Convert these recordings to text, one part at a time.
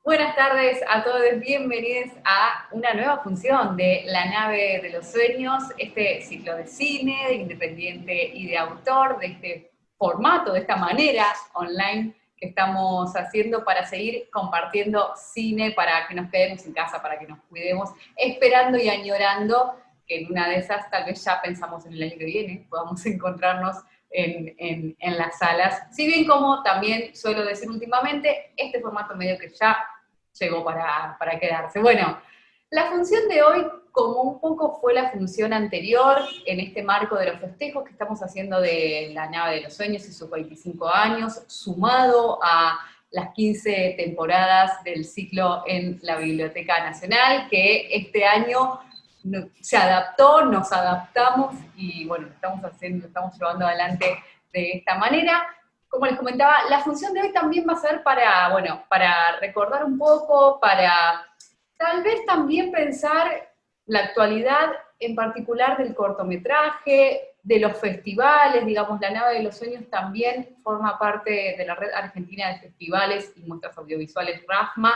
Buenas tardes a todos, bienvenidos a una nueva función de La Nave de los Sueños, este ciclo de cine, de independiente y de autor, de este formato, de esta manera online que estamos haciendo para seguir compartiendo cine, para que nos quedemos en casa, para que nos cuidemos, esperando y añorando que en una de esas, tal vez ya pensamos en el año que viene, podamos encontrarnos en las salas. Si bien, como también suelo decir últimamente, este formato medio que ya llegó para quedarse. Bueno, la función de hoy, como un poco fue la función anterior, en este marco de los festejos que estamos haciendo de La Nave de los Sueños y sus 25 años, sumado a las 15 temporadas del ciclo en la Biblioteca Nacional, que este año se adaptó, nos adaptamos y bueno, estamos llevando adelante de esta manera. Como les comentaba, la función de hoy también va a ser para, bueno, para recordar un poco, para tal vez también pensar la actualidad en particular del cortometraje, de los festivales, digamos, La Nave de los Sueños también forma parte de la Red Argentina de Festivales y Muestras Audiovisuales RAFMA,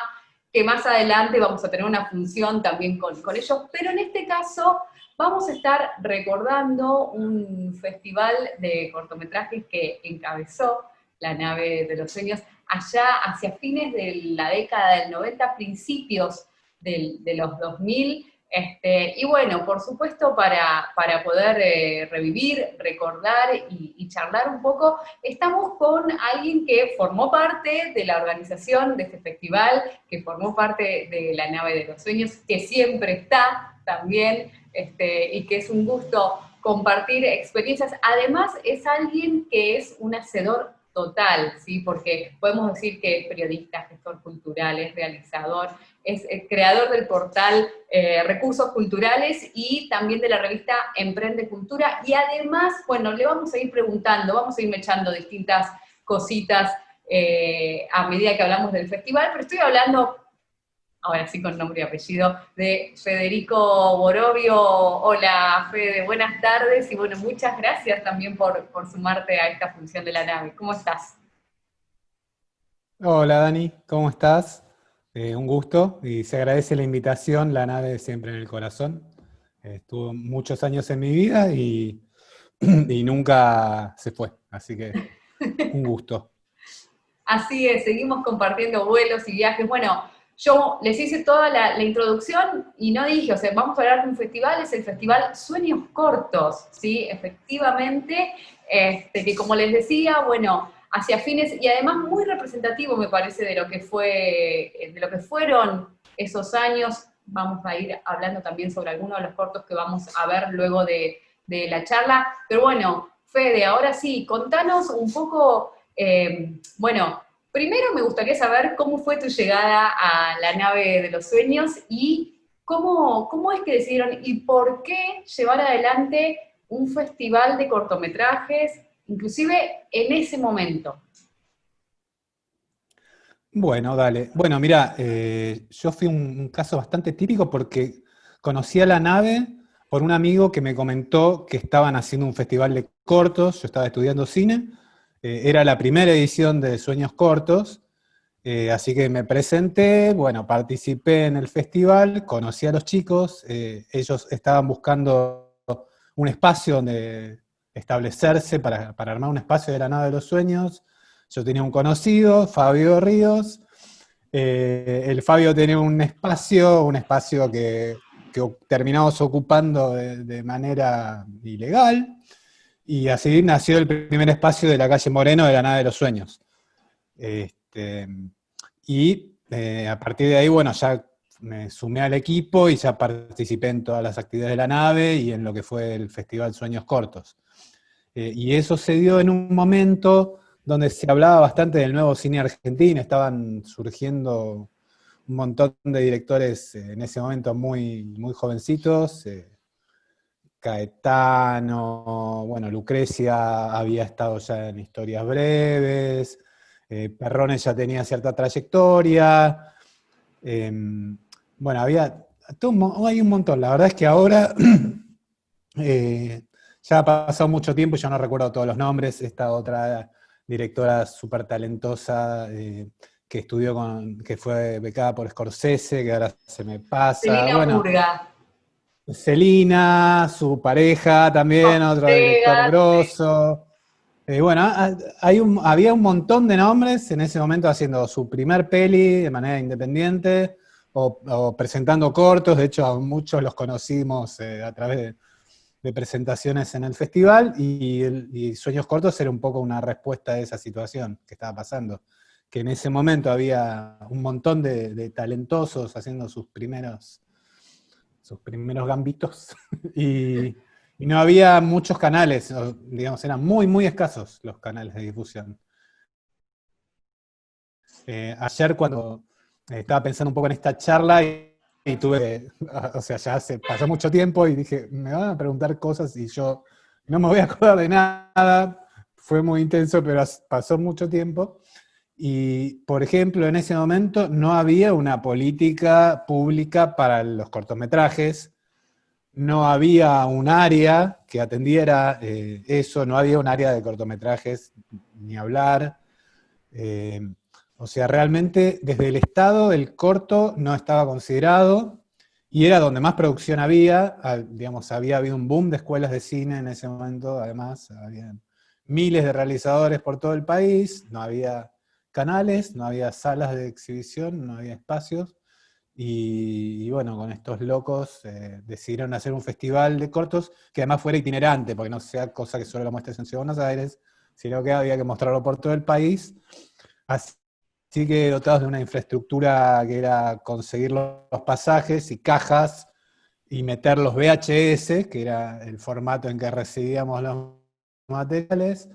que más adelante vamos a tener una función también con ellos, pero en este caso vamos a estar recordando un festival de cortometrajes que encabezó La Nave de los Sueños allá hacia fines de la década del 90, principios de los 2000, y bueno, por supuesto, para poder revivir, recordar y charlar un poco, estamos con alguien que formó parte de la organización de este festival, que formó parte de La Nave de los Sueños, que siempre está también, y que es un gusto compartir experiencias. Además, es alguien que es un hacedor total, ¿sí? Porque podemos decir que es periodista, gestor cultural, es realizador, es el creador del portal Recursos Culturales y también de la revista Emprende Cultura, y además, bueno, le vamos a ir preguntando, vamos a ir echando distintas cositas a medida que hablamos del festival, pero estoy hablando, ahora sí con nombre y apellido, de Federico Borovio. Hola Fede, buenas tardes, y bueno, muchas gracias también por sumarte a esta función de La Nave. ¿Cómo estás? Hola Dani, ¿cómo estás? Un gusto y se agradece la invitación, la nave siempre en el corazón. Estuvo muchos años en mi vida y nunca se fue, así que un gusto. Así es, seguimos compartiendo vuelos y viajes. Bueno, yo les hice toda la introducción y no dije, o sea, vamos a hablar de un festival, es el Festival Sueños Cortos, ¿sí? Efectivamente, que como les decía, bueno, hacia fines, y además muy representativo me parece de lo que fue, de lo que fueron esos años. Vamos a ir hablando también sobre algunos de los cortos que vamos a ver luego de la charla. Pero bueno, Fede, ahora sí, contanos un poco, bueno, primero me gustaría saber cómo fue tu llegada a La Nave de los Sueños y cómo es que decidieron y por qué llevar adelante un festival de cortometrajes, inclusive en ese momento. Bueno, dale. Bueno, mira, yo fui un caso bastante típico porque conocí a la nave por un amigo que me comentó que estaban haciendo un festival de cortos, yo estaba estudiando cine, era la primera edición de Sueños Cortos. Así que me presenté, bueno, participé en el festival, conocí a los chicos, ellos estaban buscando un espacio donde establecerse para armar un espacio de la nave de los sueños. Yo tenía un conocido, Fabio Ríos, el Fabio tenía un espacio que terminamos ocupando de manera ilegal, y así nació el primer espacio de la calle Moreno de la nave de los sueños. Este, y a partir de ahí, bueno, ya me sumé al equipo y ya participé en todas las actividades de la nave y en lo que fue el Festival Sueños Cortos. Y eso se dio en un momento donde se hablaba bastante del nuevo cine argentino, estaban surgiendo un montón de directores en ese momento muy jovencitos, Caetano, bueno, Lucrecia había estado ya en Historias Breves, Perrone ya tenía cierta trayectoria, eh, bueno, hay un montón. La verdad es que ahora ya ha pasado mucho tiempo y yo no recuerdo todos los nombres. Esta otra directora súper talentosa, que estudió que fue becada por Scorsese, que ahora se me pasa. Celina Bueno, Murga. Celina, su pareja también, otro director Ortega, grosso. Bueno, había un montón de nombres en ese momento haciendo su primer peli de manera independiente o presentando cortos. De hecho, a muchos los conocimos a través de presentaciones en el festival y Sueños Cortos era un poco una respuesta a esa situación que estaba pasando. Que en ese momento había un montón de talentosos haciendo sus primeros gambitos y no había muchos canales, digamos, eran muy, muy escasos los canales de difusión. Ayer cuando estaba pensando un poco en esta charla y tuve, o sea, ya pasó mucho tiempo y dije, me van a preguntar cosas y yo no me voy a acordar de nada, fue muy intenso, pero pasó mucho tiempo. Y, por ejemplo, en ese momento no había una política pública para los cortometrajes, no había un área que atendiera eso, no había un área de cortometrajes ni hablar. Eh, o sea, realmente desde el Estado el corto no estaba considerado y era donde más producción había, digamos, había habido un boom de escuelas de cine en ese momento, además, había miles de realizadores por todo el país, no había canales, no había salas de exhibición, no había espacios, y bueno, con estos locos decidieron hacer un festival de cortos que además fuera itinerante, porque no sea cosa que solo lo muestres en Ciudad de Buenos Aires, sino que había que mostrarlo por todo el país. Así que dotados de una infraestructura que era conseguir los pasajes y cajas y meter los VHS, que era el formato en que recibíamos los materiales,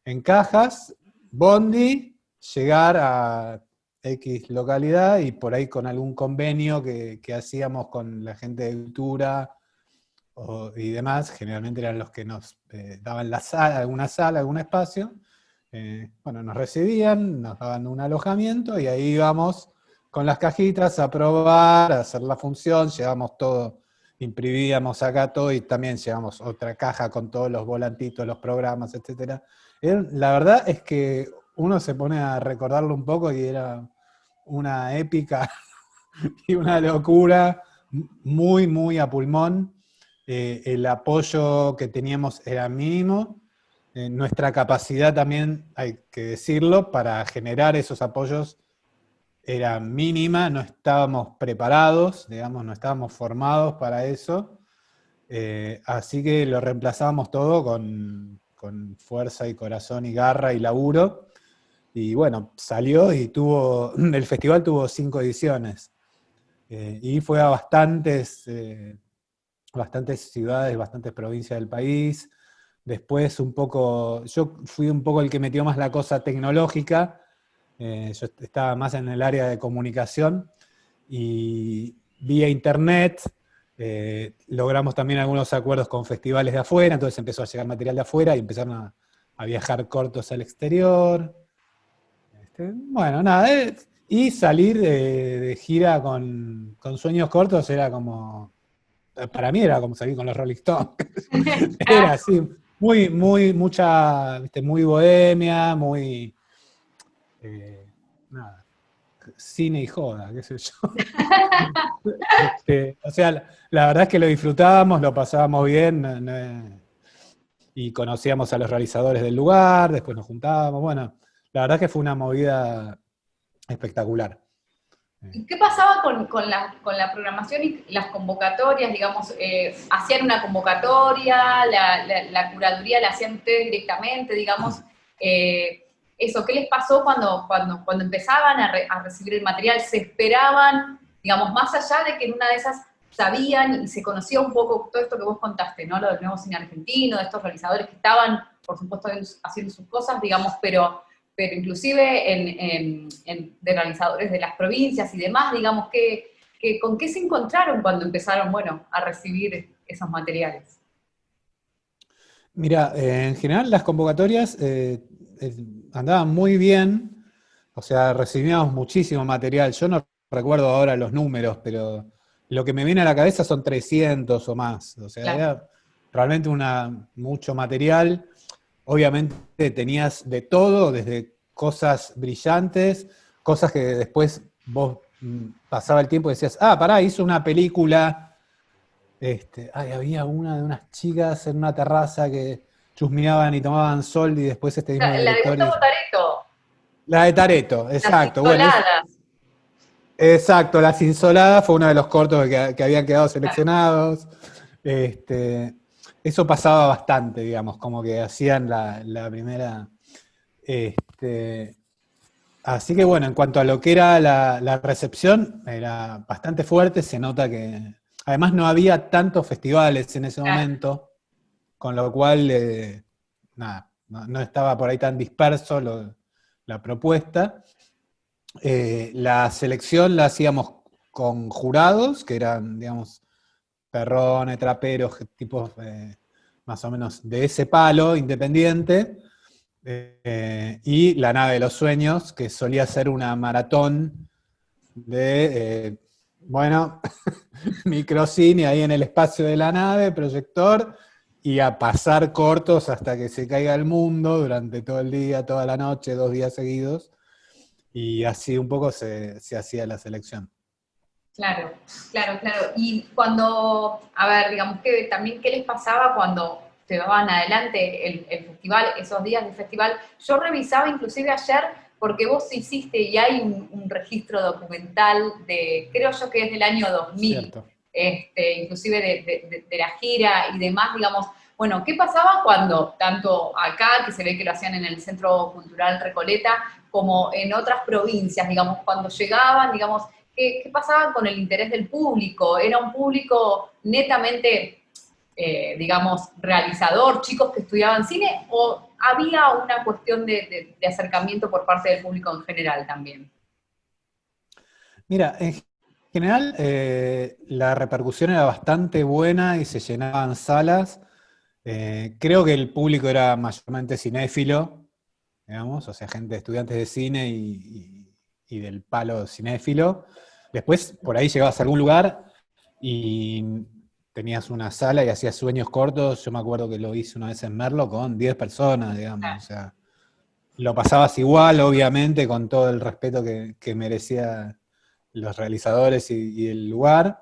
en cajas, bondi, llegar a X localidad y por ahí con algún convenio que hacíamos con la gente de cultura y demás, generalmente eran los que nos daban la sala, algún espacio. Bueno, nos recibían, nos daban un alojamiento y ahí íbamos con las cajitas a probar, a hacer la función, llevamos todo, imprimíamos acá todo y también llevamos otra caja con todos los volantitos, los programas, etc. La verdad es que uno se pone a recordarlo un poco y era una épica y una locura muy, muy a pulmón. El apoyo que teníamos era mínimo. Nuestra capacidad también, hay que decirlo, para generar esos apoyos era mínima, no estábamos preparados, digamos, no estábamos formados para eso. Así que lo reemplazábamos todo con fuerza y corazón y garra y laburo. Y bueno, salió y el festival tuvo 5 ediciones. Y fue a bastantes ciudades, bastantes provincias del país. Después yo fui un poco el que metió más la cosa tecnológica, yo estaba más en el área de comunicación y vía internet logramos también algunos acuerdos con festivales de afuera, entonces empezó a llegar material de afuera y empezaron a viajar cortos al exterior. Bueno, nada, y salir de gira con Sueños Cortos era como, para mí era como salir con los Rolling Stones. Era así, muy, muy, mucha, viste, muy bohemia, muy, nada, cine y joda, qué sé yo. O sea, la verdad es que lo disfrutábamos, lo pasábamos bien, y conocíamos a los realizadores del lugar, después nos juntábamos, bueno, la verdad es que fue una movida espectacular. ¿Y qué pasaba con la programación y las convocatorias? Digamos, ¿hacían una convocatoria? ¿La curaduría la hacían ustedes directamente? Digamos, eso, ¿qué les pasó cuando empezaban a recibir el material? ¿Se esperaban, digamos, más allá de que en una de esas sabían y se conocía un poco todo esto que vos contaste, ¿no? Lo del nuevo cine argentino, de estos realizadores que estaban, por supuesto, haciendo sus cosas, digamos, pero inclusive de realizadores de las provincias y demás, digamos, ¿con qué se encontraron cuando empezaron, bueno, a recibir esos materiales? Mira, en general las convocatorias andaban muy bien, o sea, recibíamos muchísimo material. Yo no recuerdo ahora los números, pero lo que me viene a la cabeza son 300 o más. O sea, Claro. era realmente mucho material. Obviamente tenías de todo, desde cosas brillantes cosas que después vos pasaba el tiempo y decías, ah, pará, hizo una película, había una de unas chicas en una terraza que chusmeaban y tomaban sol y después este mismo La de director Gustavo Tareto, La de Tareto, Las exacto, bueno, Insoladas. exacto, Las Insoladas fue uno de los cortos que habían quedado seleccionados. Este, eso pasaba bastante, digamos, como que hacían la primera. Este, así que bueno, en cuanto a lo que era la recepción, era bastante fuerte, se nota que además no había tantos festivales en ese momento, con lo cual, nada, no estaba por ahí tan disperso la propuesta. La selección la hacíamos con jurados, que eran, digamos, perrones, traperos, tipos más o menos de ese palo, independiente, y La Nave de los Sueños, que solía ser una maratón de, bueno, microcine ahí en el espacio de la nave, proyector, y a pasar cortos hasta que se caiga el mundo durante todo el día, toda la noche, 2 días seguidos, y así un poco se hacía la selección. Claro, claro, claro. Y cuando, a ver, digamos que también qué les pasaba cuando llevaban adelante el festival, esos días de festival. Yo revisaba inclusive ayer, porque vos hiciste y hay un registro documental de, creo yo que es del año 2000, Cierto. inclusive de la gira y demás, digamos. Bueno, ¿qué pasaba cuando, tanto acá, que se ve que lo hacían en el Centro Cultural Recoleta, como en otras provincias, digamos, cuando llegaban, digamos, ¿qué pasaba con el interés del público? ¿Era un público netamente, digamos, realizador, chicos que estudiaban cine, o había una cuestión de acercamiento por parte del público en general también? Mira, en general la repercusión era bastante buena y se llenaban salas. Creo que el público era mayormente cinéfilo, digamos, o sea, gente, estudiantes de cine y del palo cinéfilo. Después, por ahí llegabas a algún lugar y tenías una sala y hacías sueños cortos. Yo me acuerdo que lo hice una vez en Merlo con 10 personas, digamos, o sea, lo pasabas igual, obviamente, con todo el respeto que merecía los realizadores y el lugar.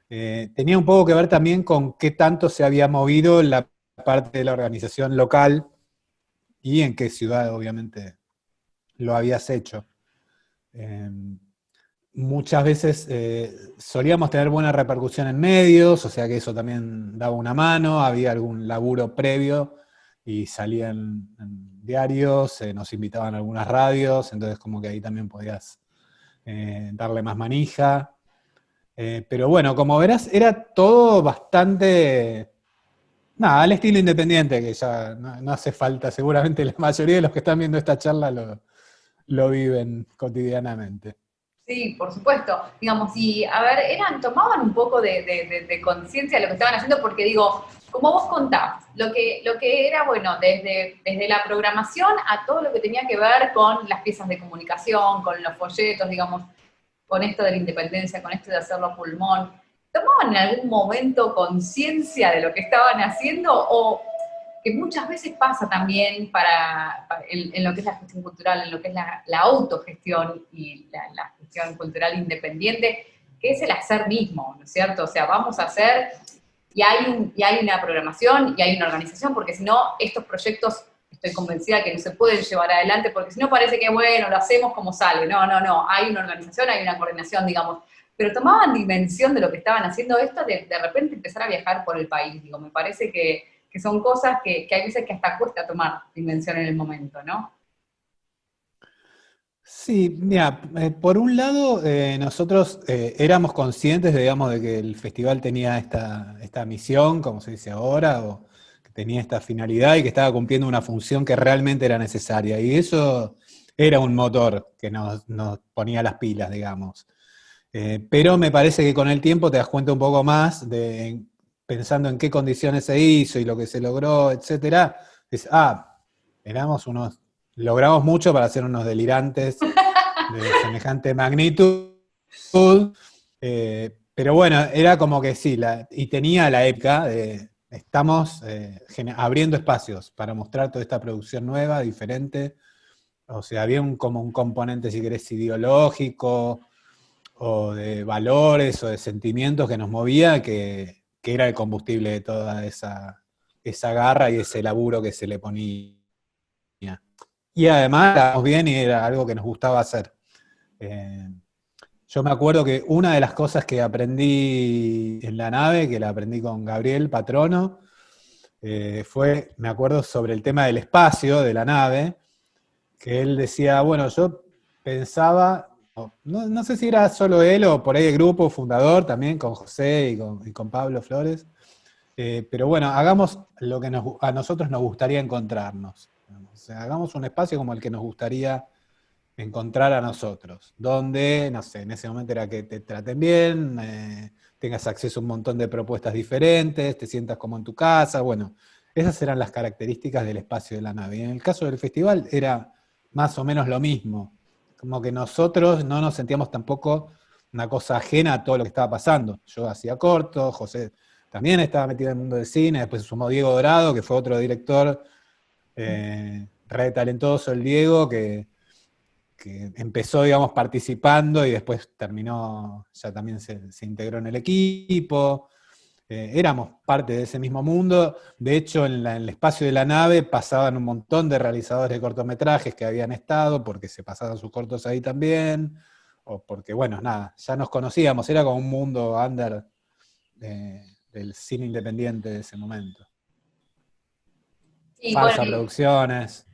Tenía un poco que ver también con qué tanto se había movido la parte de la organización local y en qué ciudad, obviamente, lo habías hecho. Eh, Muchas veces solíamos tener buena repercusión en medios, o sea que eso también daba una mano, había algún laburo previo y salían en diarios, nos invitaban a algunas radios, entonces como que ahí también podías darle más manija. Pero bueno, como verás, era todo bastante, nada, al estilo independiente, que ya no hace falta, seguramente la mayoría de los que están viendo esta charla lo viven cotidianamente. Sí, por supuesto. Digamos, y a ver, tomaban un poco de conciencia de lo que estaban haciendo, porque digo, como vos contabas, lo que era, bueno, desde la programación a todo lo que tenía que ver con las piezas de comunicación, con los folletos, digamos, con esto de la independencia, con esto de hacerlo a pulmón, ¿tomaban en algún momento conciencia de lo que estaban haciendo? O que muchas veces pasa también en lo que es la gestión cultural, en lo que es la autogestión y la gestión cultural independiente, que es el hacer mismo, ¿no es cierto? O sea, vamos a hacer, y hay una programación y hay una organización, porque si no, estos proyectos estoy convencida que no se pueden llevar adelante, porque si no parece que, bueno, lo hacemos como sale. No, no, no, hay una organización, hay una coordinación, digamos, pero tomaban dimensión de lo que estaban haciendo esto, de repente empezar a viajar por el país, digo, me parece que son cosas que hay veces que hasta cuesta tomar dimensión en el momento, ¿no? Sí, mira, por un lado, nosotros éramos conscientes, digamos, de que el festival tenía esta misión, como se dice ahora, o que tenía esta finalidad y que estaba cumpliendo una función que realmente era necesaria. Y eso era un motor que nos ponía las pilas, digamos. Pero me parece que con el tiempo te das cuenta un poco más pensando en qué condiciones se hizo y lo que se logró, etcétera. Éramos logramos mucho para ser unos delirantes de semejante magnitud, pero bueno, era como que sí, y tenía la época de estamos abriendo espacios para mostrar toda esta producción nueva, diferente, O sea, había como un componente, si querés, ideológico, o de valores, o de sentimientos que nos movía, que era el combustible de toda esa garra y ese laburo que se le ponía. Y además, estábamos bien y era algo que nos gustaba hacer. Eh, yo me acuerdo que una de las cosas que aprendí en la nave, que la aprendí con Gabriel Patrono, fue, me acuerdo, sobre el tema del espacio de la nave, que él decía, bueno, yo pensaba, no sé si era solo él o por ahí el grupo fundador también, con José y con Pablo Flores, pero bueno, hagamos lo que a nosotros nos gustaría encontrarnos. Digamos. O sea, hagamos un espacio como el que nos gustaría encontrar a nosotros, donde, no sé, en ese momento era que te traten bien, tengas acceso a un montón de propuestas diferentes, te sientas como en tu casa, bueno, esas eran las características del espacio de la nave. Y en el caso del festival era más o menos lo mismo, como que nosotros no nos sentíamos tampoco una cosa ajena a todo lo que estaba pasando. Yo hacía corto, José también estaba metido en el mundo del cine, después se sumó Diego Dorado, que fue otro director re talentoso, el Diego, que empezó, digamos, participando y después terminó, ya también se integró en el equipo. Éramos parte de ese mismo mundo. De hecho, en el espacio de la nave pasaban un montón de realizadores de cortometrajes que habían estado, porque se pasaban sus cortos ahí también, o porque, bueno, nada, ya nos conocíamos, era como un mundo under del cine independiente de ese momento. Y bueno, Farsa Producciones.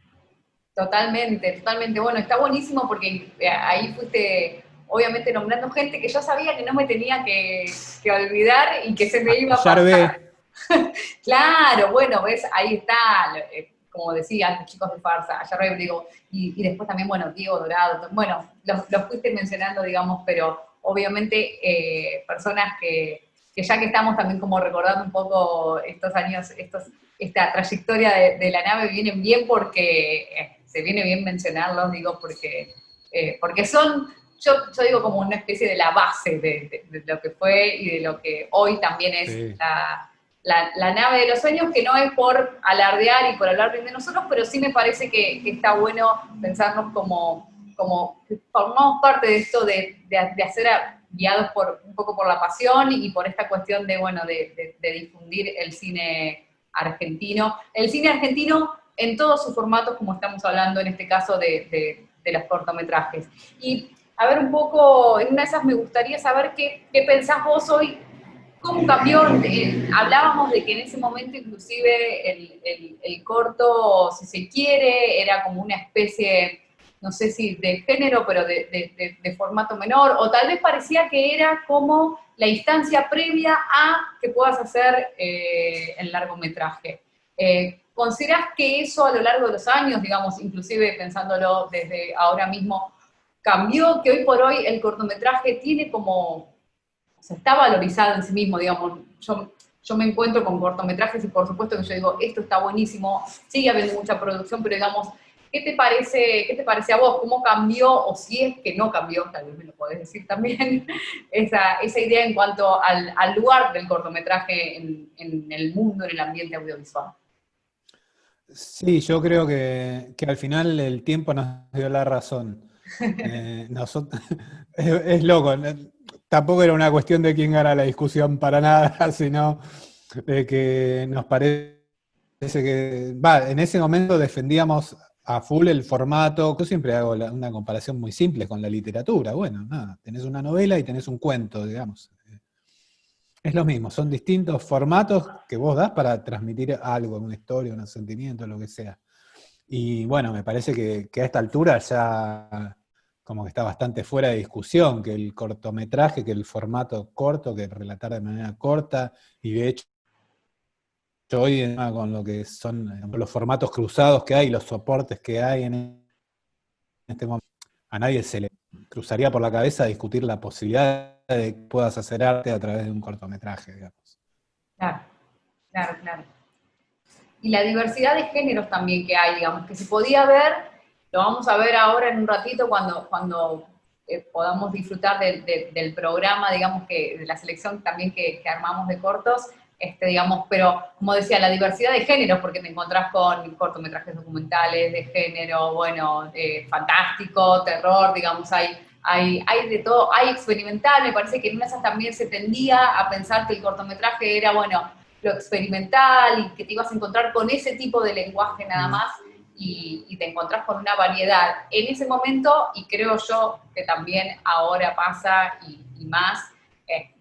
totalmente, totalmente. Bueno, está buenísimo porque ahí fuiste, obviamente, nombrando gente que yo sabía que no me tenía que olvidar y que se me iba a pasar. Yarbe. Claro, bueno, ves, ahí está, como decía, los chicos de farsa, ayer digo, y después también, bueno, Diego Dorado, bueno, los fuiste mencionando, digamos, pero obviamente personas que ya que estamos también como recordando un poco estos años, esta trayectoria de la nave, vienen bien porque se viene bien mencionarlos, digo, porque son, yo digo como una especie de la base de lo que fue y de lo que hoy también es Sí. la nave de los sueños, que no es por alardear y por hablar bien de nosotros, pero sí me parece que está bueno pensarnos como que formamos parte de esto de hacer guiados un poco por la pasión y por esta cuestión de, bueno, de difundir el cine argentino. El cine argentino en todos sus formatos, como estamos hablando en este caso de los cortometrajes. Y a ver un poco, en una de esas me gustaría saber qué pensás vos hoy. ¿Cómo cambió? Hablábamos de que en ese momento inclusive el corto, si se quiere, era como una especie, no sé si de género, pero de formato menor, o tal vez parecía que era como la instancia previa a que puedas hacer el largometraje. ¿Considerás que eso a lo largo de los años, digamos, inclusive pensándolo desde ahora mismo, cambió, que hoy por hoy el cortometraje tiene como o sea, está valorizado en sí mismo, digamos. Yo me encuentro con cortometrajes y por supuesto que yo digo, esto está buenísimo, sigue habiendo mucha producción, pero digamos, qué te parece a vos? ¿Cómo cambió, o si es que no cambió, tal vez me lo podés decir también, esa idea en cuanto al lugar del cortometraje en el mundo, en el ambiente audiovisual? Sí, yo creo que al final el tiempo nos dio la razón. Es loco, tampoco era una cuestión de quién gana la discusión para nada, sino de que nos parece que, en ese momento defendíamos a full el formato. Yo siempre hago una comparación muy simple con la literatura. Bueno, nada, tenés una novela y tenés un cuento, digamos. Es lo mismo, son distintos formatos que vos das para transmitir algo, una historia, un sentimiento, lo que sea. Y bueno, me parece que a esta altura ya como que está bastante fuera de discusión, que el cortometraje, que el formato corto, que relatar de manera corta, y de hecho hoy en día con lo que son los formatos cruzados que hay, los soportes que hay en este momento, a nadie se le cruzaría por la cabeza discutir la posibilidad de que puedas hacer arte a través de un cortometraje, digamos. Claro, claro, claro. Y la diversidad de géneros también que hay, digamos, que se podía ver, lo vamos a ver ahora en un ratito cuando podamos disfrutar del programa, digamos, de la selección también que armamos de cortos, digamos, pero como decía, la diversidad de géneros, porque te encontrás con cortometrajes documentales de género, bueno, fantástico, terror, digamos, hay de todo, hay experimental, me parece que en esas también se tendía a pensar que el cortometraje era, bueno, lo experimental y que te ibas a encontrar con ese tipo de lenguaje nada más y te encontrás con una variedad en ese momento y creo yo que también ahora pasa y más,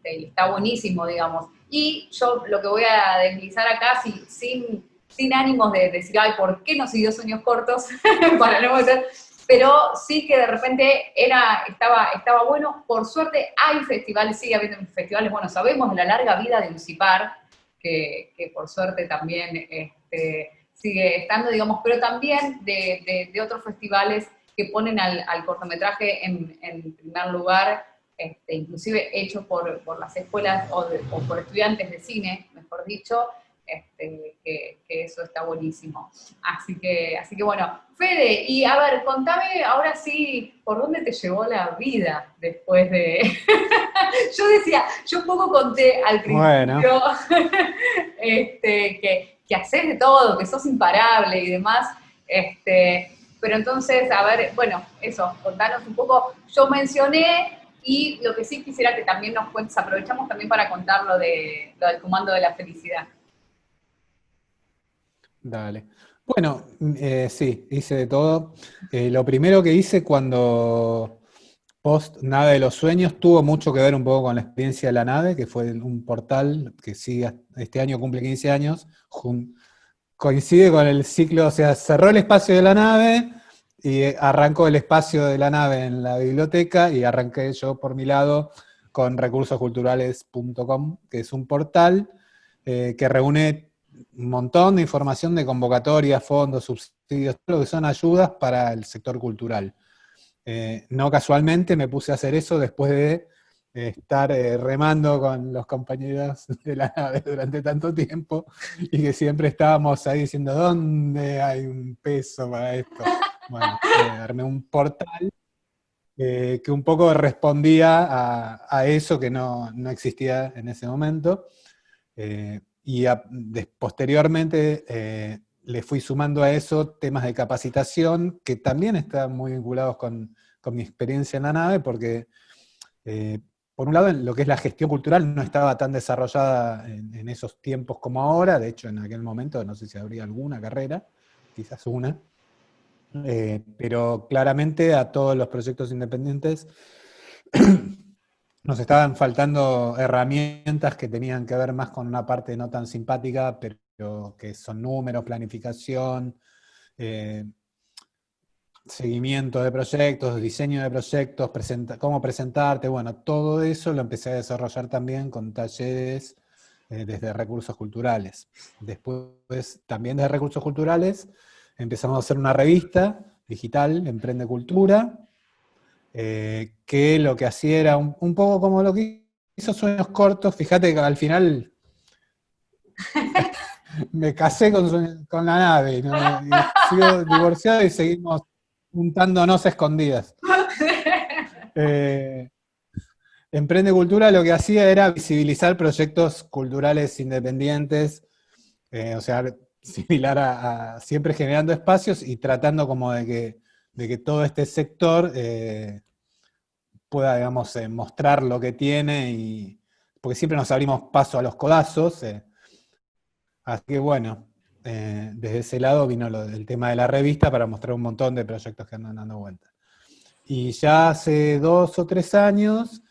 y está buenísimo, digamos. Y yo lo que voy a deslizar acá, sin ánimos de decir, ay, ¿por qué no siguió Sueños Cortos? Para no meter, pero sí que de repente estaba bueno. Por suerte hay festivales, sigue habiendo festivales, bueno, sabemos de la larga vida de Uncipar, que por suerte también sigue estando, digamos, pero también de otros festivales que ponen al cortometraje en primer lugar, inclusive hecho por las escuelas o por estudiantes de cine, mejor dicho, que eso está buenísimo. Así que bueno, Fede, y a ver, contame ahora sí, ¿por dónde te llevó la vida después de...? Yo decía, yo un poco conté al Bueno, principio que haces de todo, que sos imparable y demás, pero entonces, a ver, bueno, eso, contanos un poco. Yo mencioné, y lo que sí quisiera que también nos cuentes, aprovechamos también para contar lo del comando de la felicidad. dale. Bueno, sí, hice de todo. Lo primero que hice cuando post Nave de los Sueños tuvo mucho que ver un poco con la experiencia de la nave, que fue un portal que sigue este año cumple 15 años, coincide con el ciclo, o sea, cerró el espacio de la nave y arrancó el espacio de la nave en la biblioteca y arranqué yo por mi lado con recursosculturales.com, que es un portal que reúne un montón de información de convocatorias, fondos, subsidios, todo lo que son ayudas para el sector cultural. No casualmente me puse a hacer eso después de estar remando con los compañeros de la nave durante tanto tiempo y que siempre estábamos ahí diciendo, ¿dónde hay un peso para esto? Bueno, armé un portal que un poco respondía a eso que no existía en ese momento. Posteriormente le fui sumando a eso temas de capacitación que también están muy vinculados con mi experiencia en la nave, porque por un lado en lo que es la gestión cultural no estaba tan desarrollada en esos tiempos como ahora, de hecho en aquel momento no sé si habría alguna carrera, quizás una, pero claramente a todos los proyectos independientes nos estaban faltando herramientas que tenían que ver más con una parte no tan simpática, pero que son números, planificación, eh, seguimiento de proyectos, diseño de proyectos, cómo presentarte, bueno, todo eso lo empecé a desarrollar también con talleres desde recursos culturales. Después, también desde recursos culturales, empezamos a hacer una revista digital, Emprende Cultura, que lo que hacía era un poco como lo que hizo Sueños Cortos. Fíjate que al final me casé con la nave, ¿no? Y sigo divorciado y seguimos juntándonos a escondidas. Eh, Emprende Cultura lo que hacía era visibilizar proyectos culturales independientes, o sea, similar siempre generando espacios y tratando como de que todo este sector pueda, digamos, mostrar lo que tiene, porque siempre nos abrimos paso a los codazos, así que bueno, desde ese lado vino el tema de la revista para mostrar un montón de proyectos que andan dando vuelta. Y ya hace 2 o 3 años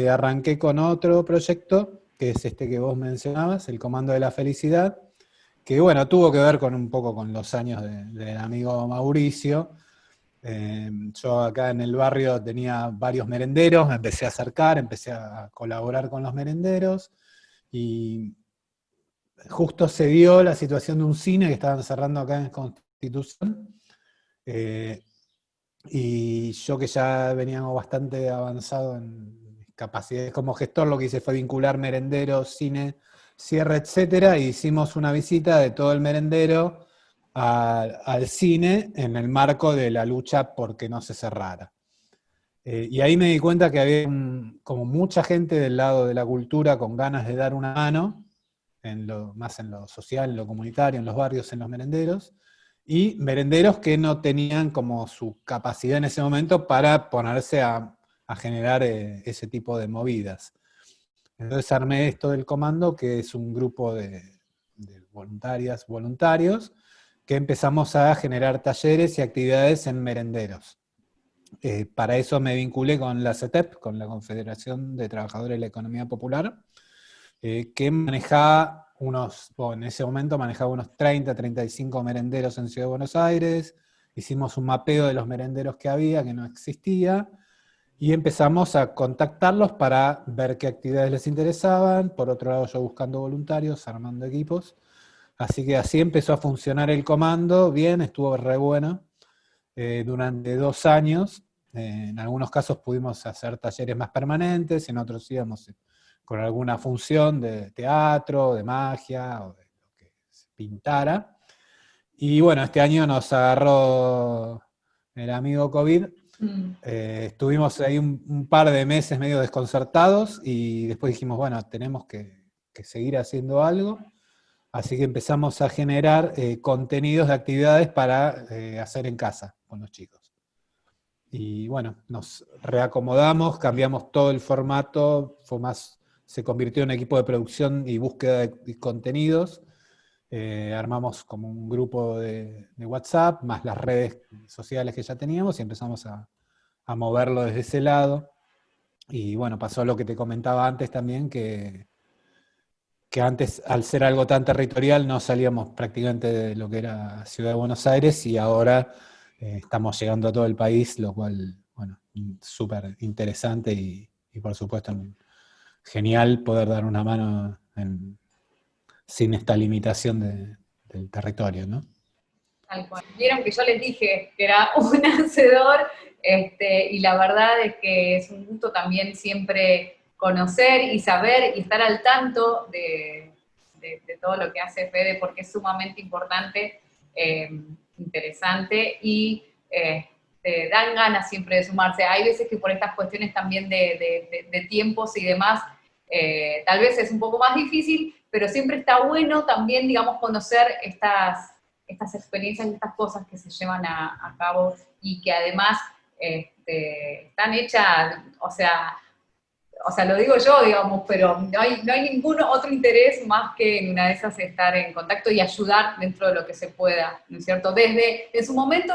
arranqué con otro proyecto, que es este que vos mencionabas, el Comando de la Felicidad, que bueno, tuvo que ver con un poco con los años del amigo Mauricio. Yo acá en el barrio tenía varios merenderos, me empecé a acercar, empecé a colaborar con los merenderos, y justo se dio la situación de un cine que estaban cerrando acá en Constitución, y yo que ya veníamos bastante avanzado en mis capacidades como gestor, lo que hice fue vincular merenderos, cine, cierre, etcétera, y hicimos una visita de todo el merendero al cine en el marco de la lucha por que no se cerrara. Y ahí me di cuenta que había como mucha gente del lado de la cultura con ganas de dar una mano, más en lo social, en lo comunitario, en los barrios, en los merenderos, y merenderos que no tenían como su capacidad en ese momento para ponerse a generar ese tipo de movidas. Entonces armé esto del comando, que es un grupo de voluntarias, voluntarios, que empezamos a generar talleres y actividades en merenderos. Para eso me vinculé con la CETEP, con la Confederación de Trabajadores de la Economía Popular, que manejaba en ese momento manejaba unos 30, 35 merenderos en Ciudad de Buenos Aires. Hicimos un mapeo de los merenderos que había, que no existía, y empezamos a contactarlos para ver qué actividades les interesaban. Por otro lado, yo buscando voluntarios, armando equipos. Así que así empezó a funcionar el comando, bien, estuvo re bueno. Durante 2 años, en algunos casos pudimos hacer talleres más permanentes, en otros íbamos con alguna función de teatro, de magia, o de lo que se pintara. Y bueno, este año nos agarró el amigo COVID. Estuvimos ahí un par de meses medio desconcertados y después dijimos, bueno, tenemos que seguir haciendo algo. Así que empezamos a generar contenidos de actividades para hacer en casa con los chicos. Y bueno, nos reacomodamos, cambiamos todo el formato, se convirtió en equipo de producción y búsqueda de contenidos. Armamos como un grupo de WhatsApp, más las redes sociales que ya teníamos, y empezamos a moverlo desde ese lado. Y bueno, pasó lo que te comentaba antes también, que antes, al ser algo tan territorial, no salíamos prácticamente de lo que era Ciudad de Buenos Aires, y ahora estamos llegando a todo el país, lo cual, bueno, súper interesante y por supuesto genial poder dar una mano sin esta limitación del territorio, ¿no? Tal cual. Vieron que yo les dije que era un hacedor, y la verdad es que es un gusto también siempre conocer y saber y estar al tanto de todo lo que hace Fede, porque es sumamente importante, interesante, y te dan ganas siempre de sumarse. Hay veces que por estas cuestiones también de tiempos y demás, tal vez es un poco más difícil, pero siempre está bueno también, digamos, conocer estas experiencias y estas cosas que se llevan a cabo y que además están hechas, o sea, lo digo yo, digamos, pero no hay ningún otro interés más que en una de esas estar en contacto y ayudar dentro de lo que se pueda, ¿no es cierto? Desde en su momento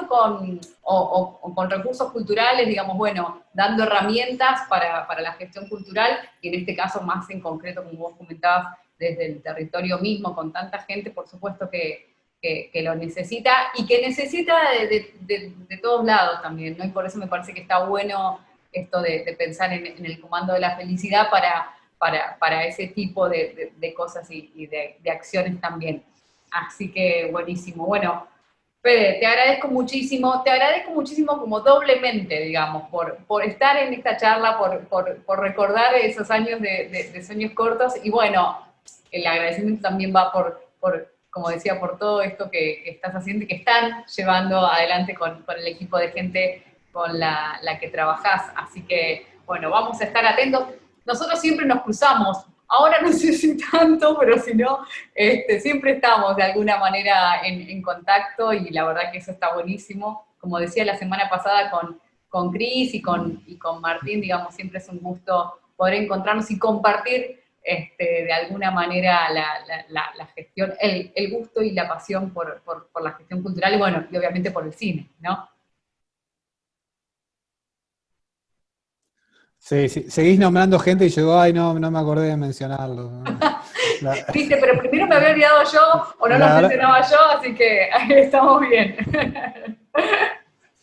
o con recursos culturales, digamos, bueno, dando herramientas para la gestión cultural, y en este caso más en concreto, como vos comentabas, desde el territorio mismo, con tanta gente, por supuesto que lo necesita, y que necesita de todos lados también, ¿no? Y por eso me parece que está bueno esto de pensar en el comando de la felicidad para ese tipo de cosas y de acciones también. Así que buenísimo. Bueno, Fede, te agradezco muchísimo como doblemente, digamos, por estar en esta charla, por recordar esos años de sueños cortos, y bueno, el agradecimiento también va como decía, por todo esto que estás haciendo y que están llevando adelante con el equipo de gente con la que trabajás. Así que, bueno, vamos a estar atentos. Nosotros siempre nos cruzamos, ahora no sé si tanto, pero si no, siempre estamos de alguna manera en contacto, y la verdad que eso está buenísimo. Como decía la semana pasada con Cris y con Martín, digamos, siempre es un gusto poder encontrarnos y compartir de alguna manera la gestión, el gusto y la pasión por la gestión cultural, y bueno, y obviamente por el cine, ¿no? Sí, sí, seguís nombrando gente y yo, ay, no me acordé de mencionarlo. La, Viste, pero primero me había olvidado yo, o no los la verdad, mencionaba yo, así que estamos bien.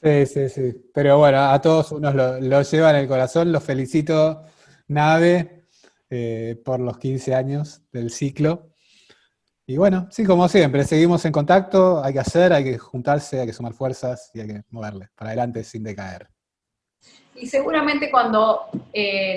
sí, sí, sí. Pero bueno, a todos unos lo llevan en el corazón. Los felicito, Nave, por los 15 años del ciclo. Y bueno, sí, como siempre, seguimos en contacto, hay que juntarse, hay que sumar fuerzas y hay que moverle para adelante sin decaer. Y seguramente cuando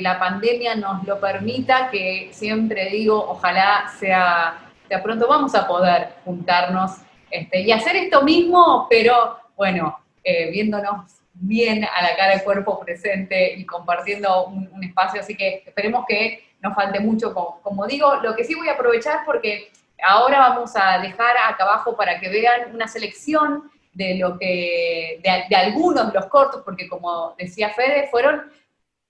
la pandemia nos lo permita, que siempre digo, ojalá sea pronto, vamos a poder juntarnos y hacer esto mismo, pero bueno, viéndonos bien a la cara del cuerpo presente y compartiendo un espacio. Así que esperemos que no falte mucho, como digo. Lo que sí voy a aprovechar porque ahora vamos a dejar acá abajo para que vean una selección de lo que, de algunos de los cortos, porque como decía Fede,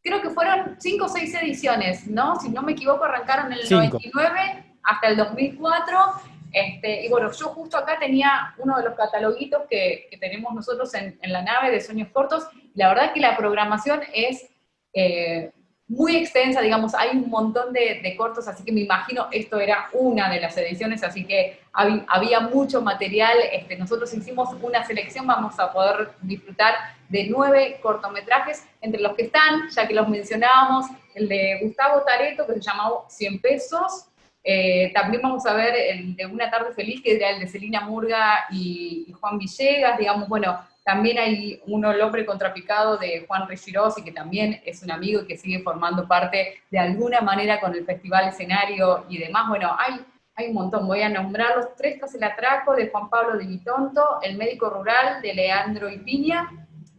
creo que fueron 5 o 6 ediciones, ¿no? Si no me equivoco, arrancaron en el 5. 99 hasta el 2004. Y bueno, yo justo acá tenía uno de los cataloguitos que tenemos nosotros en la nave de Sueños Cortos. La verdad que la programación es muy extensa, digamos, hay un montón de cortos, así que me imagino esto era una de las ediciones, así que había mucho material. Nosotros hicimos una selección, vamos a poder disfrutar de 9 cortometrajes, entre los que están, ya que los mencionábamos, el de Gustavo Tareto, que se llamaba 100 pesos. También vamos a ver el de Una tarde feliz, que era el de Celina Murga y Juan Villegas, digamos. Bueno, también hay uno, El hombre contrapicado, de Juan Regirosi, que también es un amigo y que sigue formando parte de alguna manera con el Festival Escenario y demás. Bueno, hay un montón, voy a nombrarlos: Tres tras el atraco, de Juan Pablo de Vitonto, El médico rural, de Leandro y Piña,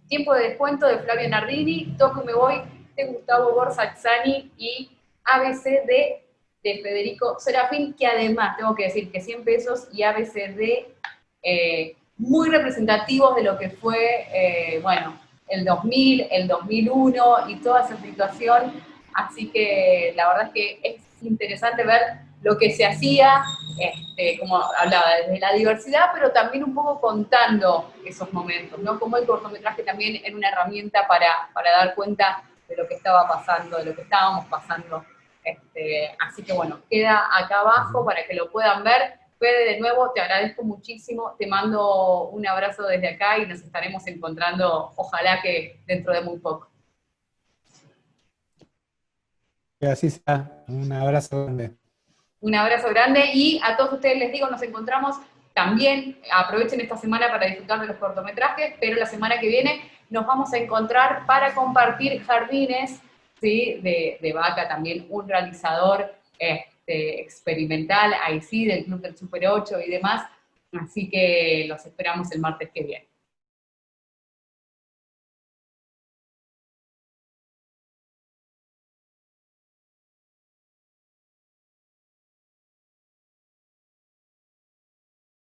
Tiempo de descuento, de Flavio Nardini, Toco y me voy, de Gustavo Borsazzani, y ABCD, de Federico Serafín, que además tengo que decir que 100 pesos y ABCD, muy representativos de lo que fue, bueno, el 2000, el 2001 y toda esa situación. Así que la verdad es que es interesante ver lo que se hacía, como hablaba, desde la diversidad, pero también un poco contando esos momentos, ¿no? Como el cortometraje también era una herramienta para dar cuenta de lo que estaba pasando, de lo que estábamos pasando. Así que bueno, queda acá abajo para que lo puedan ver. Fede, de nuevo, te agradezco muchísimo, te mando un abrazo desde acá y nos estaremos encontrando, ojalá que dentro de muy poco. Que así sea. Un abrazo grande. Un abrazo grande y a todos ustedes les digo, nos encontramos también, aprovechen esta semana para disfrutar de los cortometrajes, pero la semana que viene nos vamos a encontrar para compartir Jardines, ¿sí? De Vaca, también un realizador experimental, ahí sí, del Club del Super 8 y demás, así que los esperamos el martes que viene.